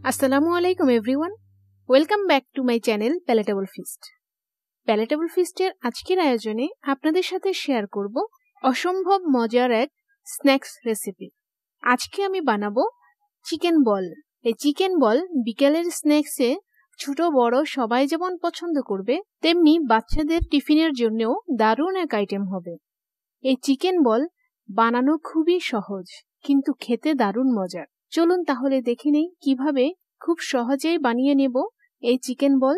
আসসালামু আলাইকুম everyone, welcome back to my channel palatable feast. Palatable ফিস্টের আজকের আয়োজনে আপনাদের সাথে শেয়ার করব অসম্ভব মজার এক স্ন্যাক্স রেসিপি। আজকে আমি বানাবো চিকেন বল। এই চিকেন বল বিকেলের স্ন্যাক্সে ছোট বড় সবাই যেমন পছন্দ করবে, তেমনি বাচ্চাদের টিফিনের জন্যও দারুণ এক আইটেম হবে। এই চিকেন বল বানানো খুবই সহজ, কিন্তু খেতে দারুণ মজার। চলুন তাহলে দেখে নেই কিভাবে খুব সহজেই বানিয়ে নেব এই চিকেন বল।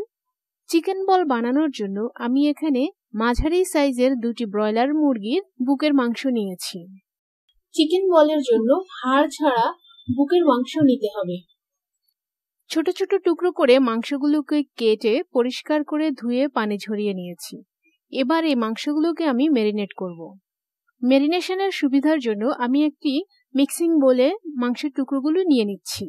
চিকেন বল বানানোর জন্য আমি এখানে মাঝারি সাইজের দুটি ব্রয়লার মুরগির বুকের মাংস নিয়েছি। চিকেন বলের জন্য হাড় ছাড়া বুকের মাংস নিতে হবে। ছোট ছোট টুকরো করে মাংসগুলোকে কেটে পরিষ্কার করে ধুয়ে পানি ঝরিয়ে নিয়েছি। এবার এই মাংসগুলোকে আমি ম্যারিনেট করব। ম্যারিনেশনের সুবিধার জন্য আমি একটি মিক্সিং বোলে মাংসের টুকরোগুলো নিয়ে নিচ্ছি।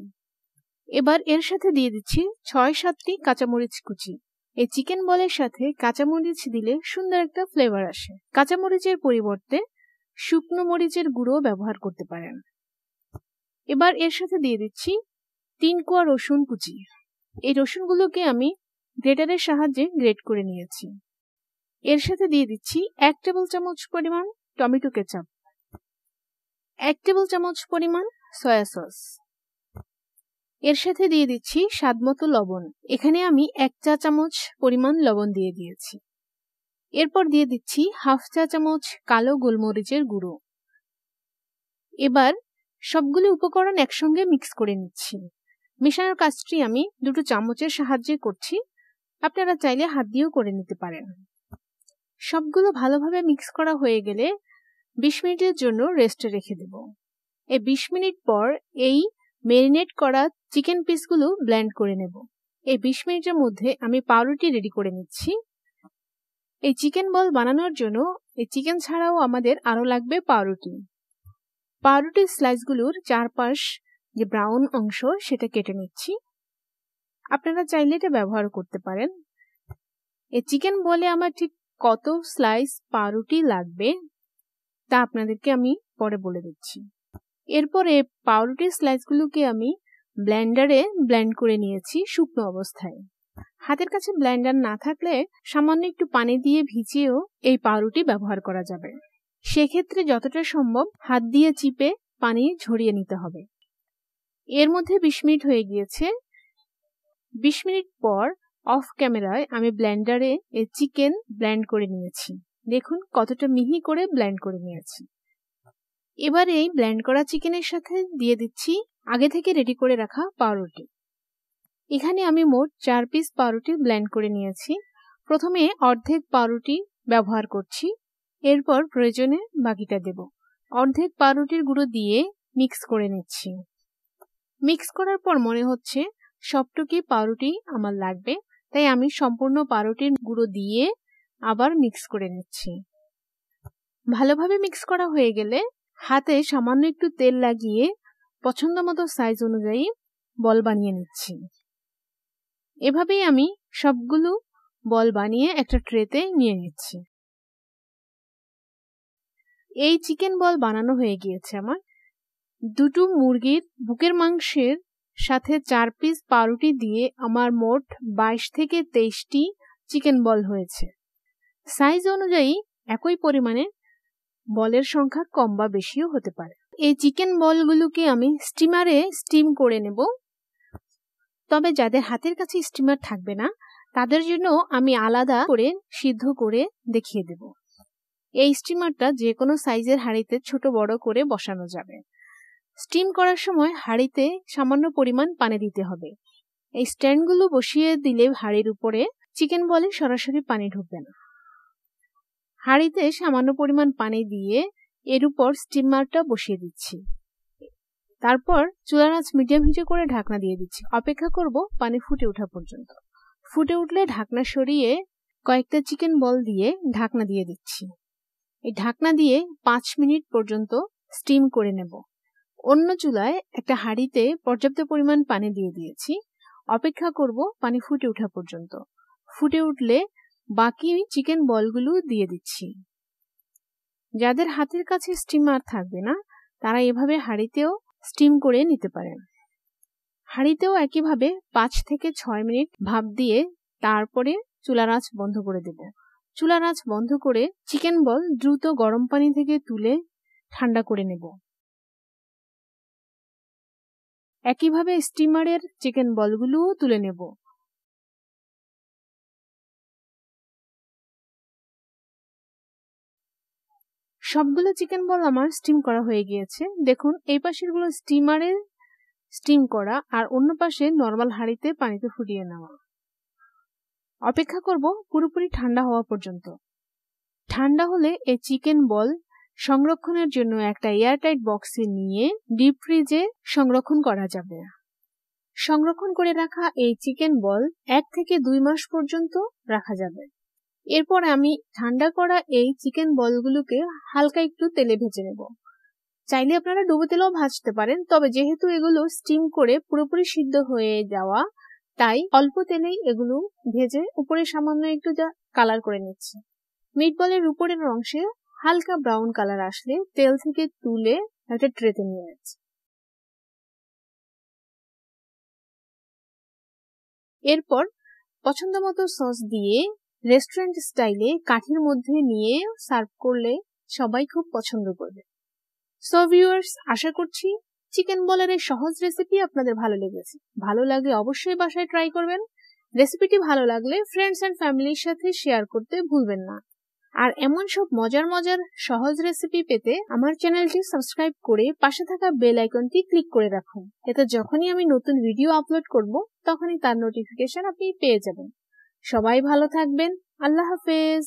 এবার এর সাথে দিয়ে দিচ্ছি ৬-৭টি কাঁচামরিচ কুচি। এই চিকেন বলের সাথে কাঁচামরিচ দিলে সুন্দর একটা ফ্লেভার আসে। কাঁচামরিচের পরিবর্তে শুকনো মরিচের গুঁড়ো ব্যবহার করতে পারেন। এবার এর সাথে দিয়ে দিচ্ছি ৩ কোয়া রসুন কুচি। এই রসুনগুলোকে আমি গ্রেটারের সাহায্যে গ্রেট করে নিয়েছি। এর সাথে দিয়ে দিচ্ছি ১ টেবিল চামচ পরিমাণ টমেটো কেচাপ, ১ টেবিল চামচ পরিমাণ সয়া সস। এর সাথে দিয়ে দিচ্ছি স্বাদমতো লবণ। এখানে আমি ১ চা চামচ পরিমাণ লবণ দিয়ে দিয়েছি। এরপর দিয়ে দিচ্ছি ১/২ চা চামচ কালো গোলমরিচের গুঁড়ো। এবার সবগুলো উপকরণ একসঙ্গে মিক্স করে নিচ্ছি। মেশানোর কাজটি আমি দুটো চামচের সাহায্যে করছি, আপনারা চাইলে হাত দিয়েও করে নিতে পারেন। সবগুলো ভালোভাবে মিক্স করা হয়ে গেলে ২০ মিনিটের জন্য রেস্টে রেখে দেব। এই ২০ মিনিট পর এই ম্যারিনেট করা চিকেন পিসগুলো ব্লেন্ড করে নেব। এই ২০ মিনিটের মধ্যে আমি পাউরুটি রেডি করে নিচ্ছি। এই চিকেন বল বানানোর জন্য এই চিকেন ছাড়াও আমাদের আরো লাগবে পাউরুটি। পাউরুটির স্লাইসগুলোর চারপাশ যে ব্রাউন অংশ সেটা কেটে নিচ্ছি। আপনারা চাইলে এটা ব্যবহার করতে পারেন। এই চিকেন বলে আমার ঠিক কত স্লাইস পাউরুটি লাগবে তা আপনাদেরকে আমি পরে বলে দিচ্ছি। এরপরে পাউরুটির স্লাইসগুলোকে আমি ব্লেন্ডারে ব্লেন্ড করে নিয়েছি শুকনো অবস্থায়। হাতের কাছে ব্লেন্ডার না থাকলে সামান্য একটু পানি দিয়ে ভিজিয়েও এই পাউরুটি ব্যবহার করা যাবে। সেক্ষেত্রে যতটা সম্ভব হাত দিয়ে চিপে পানি ঝরিয়ে নিতে হবে। এর মধ্যে ২০ মিনিট হয়ে গিয়েছে। ২০ মিনিট পর অফ ক্যামেরায় আমি ব্লেন্ডারে এই চিকেন ব্লেন্ড করে নিয়েছি। দেখুন কতটা মিহি করে ব্লেন্ড করে নিয়েছি। এবার এই ব্লেন্ড করা চিকেনের সাথে দিয়ে দিচ্ছি আগে থেকে রেডি করে রাখা পাউরুটি। এখানে আমি মোট ৪ পিস পাউরুটি ব্লেন্ড করে নিয়েছি। প্রথমে অর্ধেক পাউরুটি ব্যবহার করছি, এরপর প্রয়োজনে বাকিটা দেব। অর্ধেক পাউরুটির গুঁড়ো দিয়ে মিক্স করে নিচ্ছি। মিক্স করার পর মনে হচ্ছে সবটুকু পাউরুটি আমার লাগবে, তাই আমি সম্পূর্ণ পাউরুটির গুঁড়ো দিয়ে আবার মিক্স করে নিচ্ছি। ভালোভাবে মিক্স করা হয়ে গেলে হাতে সামান্য একটু তেল লাগিয়ে পছন্দ মতো সাইজ অনুযায়ী বল বানিয়ে নিচ্ছি। এভাবেই আমি সবগুলো বল বানিয়ে একটা ট্রেতে নিয়ে নিচ্ছি। এই চিকেন বল বানানো হয়ে গিয়েছে আমার। দুটো মুরগির বুকের মাংসের সাথে ৪ পিস পাউরুটি দিয়ে আমার মোট ২২ থেকে ২৩টি চিকেন বল হয়েছে। সাইজ অনুযায়ী একই পরিমাণে বলের সংখ্যা কম বা বেশিও হতে পারে। এই চিকেন বলগুলোকে আমি স্টিমারে স্টিম করে নেব। তবে যাদের হাতের কাছে স্টিমার থাকবে না তাদের জন্য আমি আলাদা করে সিদ্ধ করে দেখিয়ে দেব। এই স্টিমারটা যে কোনো সাইজের হাঁড়িতে ছোট বড় করে বসানো যাবে। স্টিম করার সময় হাঁড়িতে সামান্য পরিমাণ পানি দিতে হবে। এই স্ট্যান্ডগুলো বসিয়ে দিলে হাঁড়ির উপরে চিকেন বলে সরাসরি পানি ঢুকবে না। হাঁড়িতে সামান্য পরিমাণ পানি দিয়ে এর উপর স্টিমারটা বসিয়ে দিচ্ছি। তারপর চুলার আঁচ মিডিয়াম হিটে করে ঢাকনা দিয়ে দিচ্ছি। অপেক্ষা করব পানি ফুটে ওঠা পর্যন্ত। ফুটে উঠলে ঢাকনা সরিয়ে কয়েকটা চিকেন বল দিয়ে ঢাকনা দিয়ে দিচ্ছি। এই ঢাকনা দিয়ে ৫ মিনিট পর্যন্ত স্টিম করে নেব। অন্য চুলায় একটা হাঁড়িতে পর্যাপ্ত পরিমাণ পানি দিয়ে দিয়েছি। অপেক্ষা করব পানি ফুটে ওঠা পর্যন্ত। ফুটে উঠলে বাকি চিকেন বলগুলো দিয়ে দিচ্ছি। যাদের হাতের কাছে স্টিমার থাকবে না তারা এভাবে হাঁড়িতেও স্টিম করে নিতে পারেন। হাঁড়িতেও একইভাবে 5 থেকে 6 মিনিট ভাপ দিয়ে তারপরে চুলার আঁচ বন্ধ করে দেব। চুলার আঁচ বন্ধ করে চিকেন বল দ্রুত গরম পানি থেকে তুলে ঠান্ডা করে নেব। একইভাবে স্টিমারের চিকেন বলগুলোও তুলে নেব। সবগুলো চিকেন বল আমার স্টিম করা হয়ে গিয়েছে। দেখুন এই পাশের গুলো স্টিমারে স্টিম করা আর অন্য পাশে নরমাল হাঁড়িতে পানিতে ফুটিয়ে নেওয়া। অপেক্ষা করব পুরোপুরি ঠান্ডা হওয়া পর্যন্ত। ঠান্ডা হলে এই চিকেন বল সংরক্ষণের জন্য একটা এয়ারটাইট বক্সে নিয়ে ডিপ ফ্রিজে সংরক্ষণ করা যাবে। সংরক্ষণ করে রাখা এই চিকেন বল 1 থেকে 2 মাস পর্যন্ত রাখা যাবে। এরপর আমি ঠান্ডা করা এই চিকেন বলগুলোকে হালকা একটু তেলে ভেজে নেব। চাইলে আপনারা ডুবো তেলেও ভাজতে পারেন, তবে যেহেতু এগুলো স্টিম করে পুরোপুরি সিদ্ধ হয়ে যাওয়া তাই অল্প তেলেই এগুলো ভেজে উপরে সামান্য একটু যা কালার করে নিচ্ছি। মিটবলের উপরের অংশে হালকা ব্রাউন কালার আসলে তেল থেকে তুলে একটা ট্রেতে নিয়ে নিচ্ছি। এরপর পছন্দ মতো সস দিয়ে রেস্টুরেন্ট স্টাইলে কাঠির মধ্যে নিয়ে সার্ভ করলে সবাই খুব পছন্দ করবে। সো ভিউয়ার্স, আশা করছি চিকেন বলের এই সহজ রেসিপি আপনাদের ভালো লেগেছে। ভালো লাগলে অবশ্যই বাসায় ট্রাই করবেন। রেসিপিটি ভালো লাগলে ফ্রেন্ডস এন্ড ফ্যামিলির সাথে শেয়ার করতে ভুলবেন না। আর এমন সব মজার মজার সহজ রেসিপি পেতে আমার চ্যানেলটি সাবস্ক্রাইব করে পাশে থাকা বেল আইকনটি ক্লিক করে রাখুন। এতে যখনই আমি নতুন ভিডিও আপলোড করব তখনই তার নোটিফিকেশন আপনি পেয়ে যাবেন। সবাই ভালো থাকবেন। আল্লাহ হাফেজ।